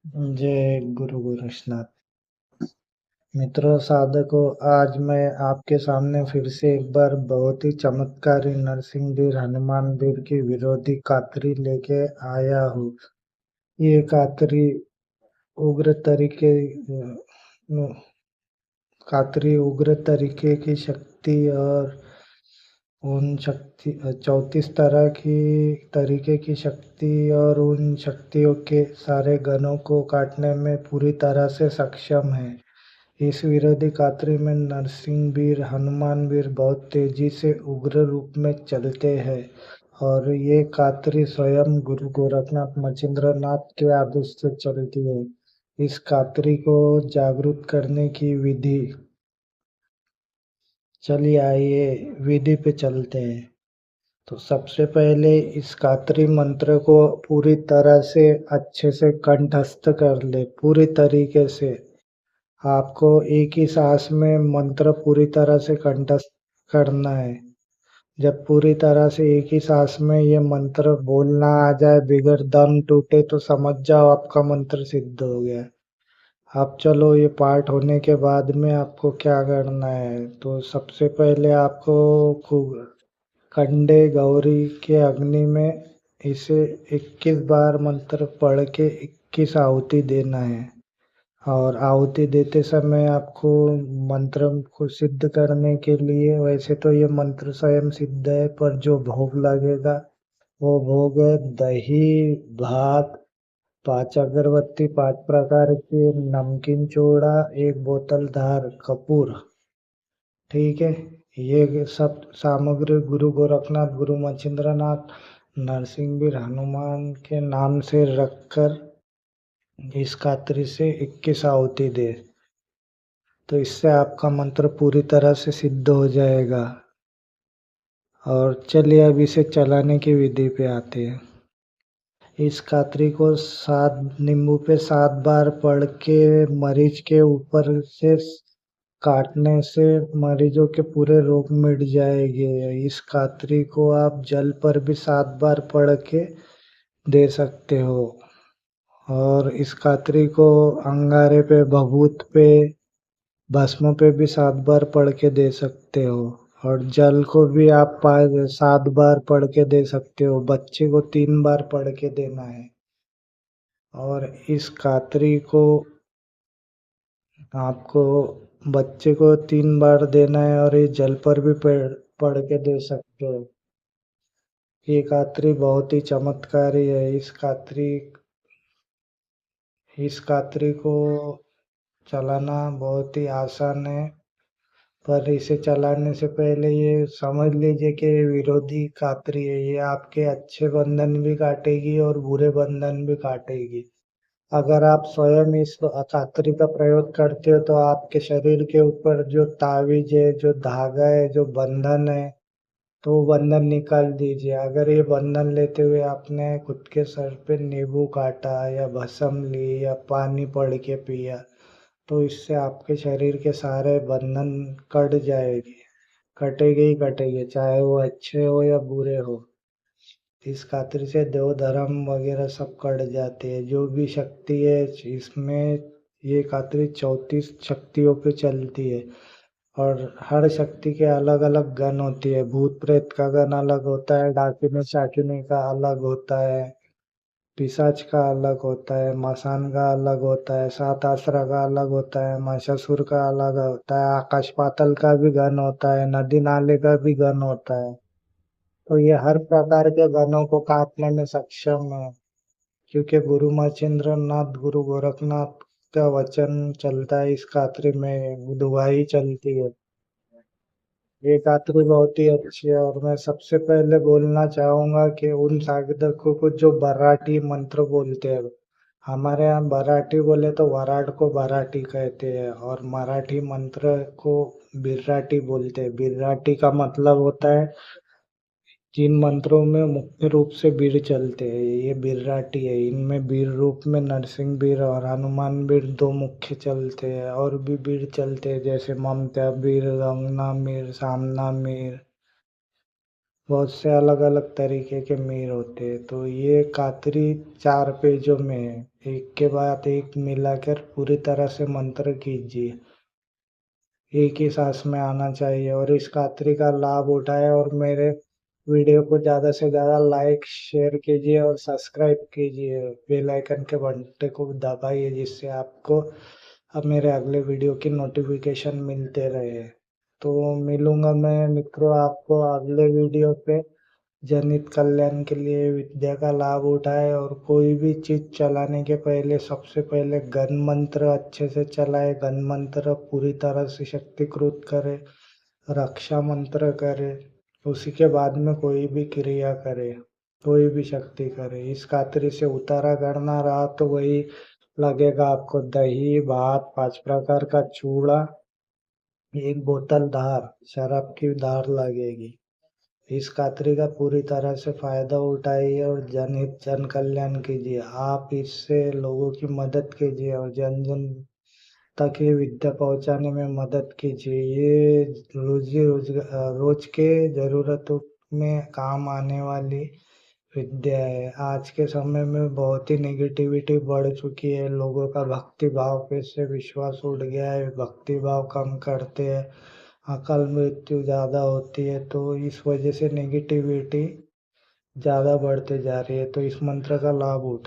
जय गुरु गोरक्षनाथ। मित्रों, साधकों, आज मैं आपके सामने फिर से एक बार बहुत ही चमत्कारी नरसिंहवीर हनुमानवीर की विरोधी कातरी लेके आया हूँ। ये कातरी उग्र तरीके कातरी उग्र तरीके की शक्ति और उन शक्ति 34 तरह की तरीके की शक्ति और उन शक्तियों के सारे गणों को काटने में पूरी तरह से सक्षम है। इस विरोधी कातरी में नरसिंहवीर हनुमानवीर बहुत तेजी से उग्र रूप में चलते हैं और ये कातरी स्वयं गुरु गोरखनाथ मच्छिंद्रनाथ के आदेश से चलती है। इस कातरी को जागृत करने की विधि, चलिए आइए विधि पे चलते हैं। तो सबसे पहले इस कातरी मंत्र को पूरी तरह से अच्छे से कंठस्थ कर ले। पूरी तरीके से आपको एक ही सांस में मंत्र पूरी तरह से कंठस्थ करना है। जब पूरी तरह से एक ही सांस में ये मंत्र बोलना आ जाए, बिगड़ दम टूटे, तो समझ जाओ आपका मंत्र सिद्ध हो गया। अब चलो, ये पाठ होने के बाद में आपको क्या करना है। तो सबसे पहले आपको कंडे गौरी के अग्नि में इसे 21 बार मंत्र पढ़ के 21 आहुति देना है। और आहुति देते समय आपको मंत्र को सिद्ध करने के लिए, वैसे तो ये मंत्र स्वयं सिद्ध है, पर जो भोग लगेगा वो भोग है दही, भात, 5 अगरबत्ती, 5 प्रकार के नमकीन चूड़ा, 1 बोतल धार कपूर। ठीक है। ये सब सामग्री गुरु गोरखनाथ, गुरु मच्छिंद्रनाथ, नरसिंहवीर हनुमान के नाम से रखकर इस कातरी से 21 आहुति दे। तो इससे आपका मंत्र पूरी तरह से सिद्ध हो जाएगा। और चलिए अब इसे चलाने की विधि पे आते हैं। इस कातरी को 7 नींबू पे 7 बार पढ़ के मरीज के ऊपर से काटने से मरीजों के पूरे रोग मिट जाएंगे। इस कातरी को आप जल पर भी 7 बार पढ़ के दे सकते हो। और इस कातरी को अंगारे पे, भभूत पे, भस्म पे भी 7 बार पढ़ के दे सकते हो। और जल को भी आप 7 बार पढ़ के दे सकते हो। बच्चे को 3 बार पढ़ के देना है। और इस कातरी को आपको बच्चे को 3 बार देना है और ये जल पर भी पढ़ के दे सकते हो। ये कातरी बहुत ही चमत्कारी है। इस कातरी को चलाना बहुत ही आसान है, पर इसे चलाने से पहले ये समझ लीजिए कि ये विरोधी कातरी है। ये आपके अच्छे बंधन भी काटेगी और बुरे बंधन भी काटेगी। अगर आप स्वयं इस कातरी का प्रयोग करते हो तो आपके शरीर के ऊपर जो तावीज है, जो धागा है, जो बंधन है, तो वो बंधन निकाल दीजिए। अगर ये बंधन लेते हुए आपने खुद के सर पे नींबू काटा या भस्म ली या पानी पड़ के पिया, तो इससे आपके शरीर के सारे बंधन कट जाएंगे। कटेगी ही कटेगी, चाहे वो अच्छे हो या बुरे हो। इस खातिर से देव धर्म वगैरह सब कट जाते हैं। जो भी शक्ति है इसमें, ये खातिर 34 शक्तियों पे चलती है। और हर शक्ति के अलग अलग गण होती है। भूत प्रेत का गण अलग होता है, डाकिनी शाकिनी का अलग होता है, पिशाच का अलग होता है, मसान का अलग होता है, सात आसरा का अलग होता है, महिषासुर का अलग होता है, आकाश पाताल का भी गण होता है, नदी नाले का भी गण होता है। तो ये हर प्रकार के गणों को काटने में सक्षम है, क्योंकि गुरु मच्छिंद्र नाथ, गुरु गोरखनाथ का वचन चलता है। इस कातरी में दुहाई चलती है। ये कातरी बहुत ही अच्छी है। और मैं सबसे पहले बोलना चाहूंगा कि उन साधकों को जो बराठी मंत्र बोलते हैं, हमारे यहाँ बराठी बोले तो वराड को बराठी कहते हैं, और मराठी मंत्र को बिर्राटी बोलते हैं। बिर्राटी का मतलब होता है जिन मंत्रों में मुख्य रूप से बीड़ चलते हैं, ये बिर्राटी है। इनमें बीड़ रूप में नरसिंह बीड़ और हनुमान बीड़ दो मुख्य चलते हैं। और भी बीड़ चलते हैं, जैसे ममता बीड़, रंगना मीर, सामना मीर, बहुत से अलग अलग तरीके के मीर होते हैं। तो ये कातरी 4 पेजों में है, एक के बाद एक मिलाकर पूरी तरह से मंत्र कीजिए, एक ही सांस में आना चाहिए। और इस कातरी का लाभ उठाए और मेरे वीडियो को ज़्यादा से ज़्यादा लाइक शेयर कीजिए और सब्सक्राइब कीजिए, बेल आइकन के घंटे को दबाइए, जिससे आपको अब मेरे अगले वीडियो की नोटिफिकेशन मिलते रहे। तो मिलूंगा मैं मित्रों आपको अगले वीडियो पे। जनहित कल्याण के लिए विद्या का लाभ उठाए और कोई भी चीज चलाने के पहले सबसे पहले गन मंत्र अच्छे से चलाए, गन मंत्र पूरी तरह से शक्तिकृत करे, रक्षा मंत्र करे, उसी के बाद में कोई भी क्रिया करे, कोई भी शक्ति करे। इस खातिर से उतारा करना रहा तो वही लगेगा आपको दही भात 5 प्रकार का चूड़ा, एक बोतल धार, शराब की धार लगेगी। इस खातरी का पूरी तरह से फायदा उठाइए और जनहित जन कल्याण कीजिए। आप इससे लोगों की मदद कीजिए और जन जन तक ये विद्या पहुंचाने में मदद कीजिए। ये रोज के जरूरतों में काम आने वाली विद्या है। आज के समय में बहुत ही नेगेटिविटी बढ़ चुकी है, लोगों का भक्ति भाव पे से विश्वास उठ गया है, भक्ति भाव कम करते हैं, अकाल मृत्यु ज़्यादा होती है, तो इस वजह से नेगेटिविटी ज़्यादा बढ़ते जा रही है। तो इस मंत्र का लाभ उठाएं।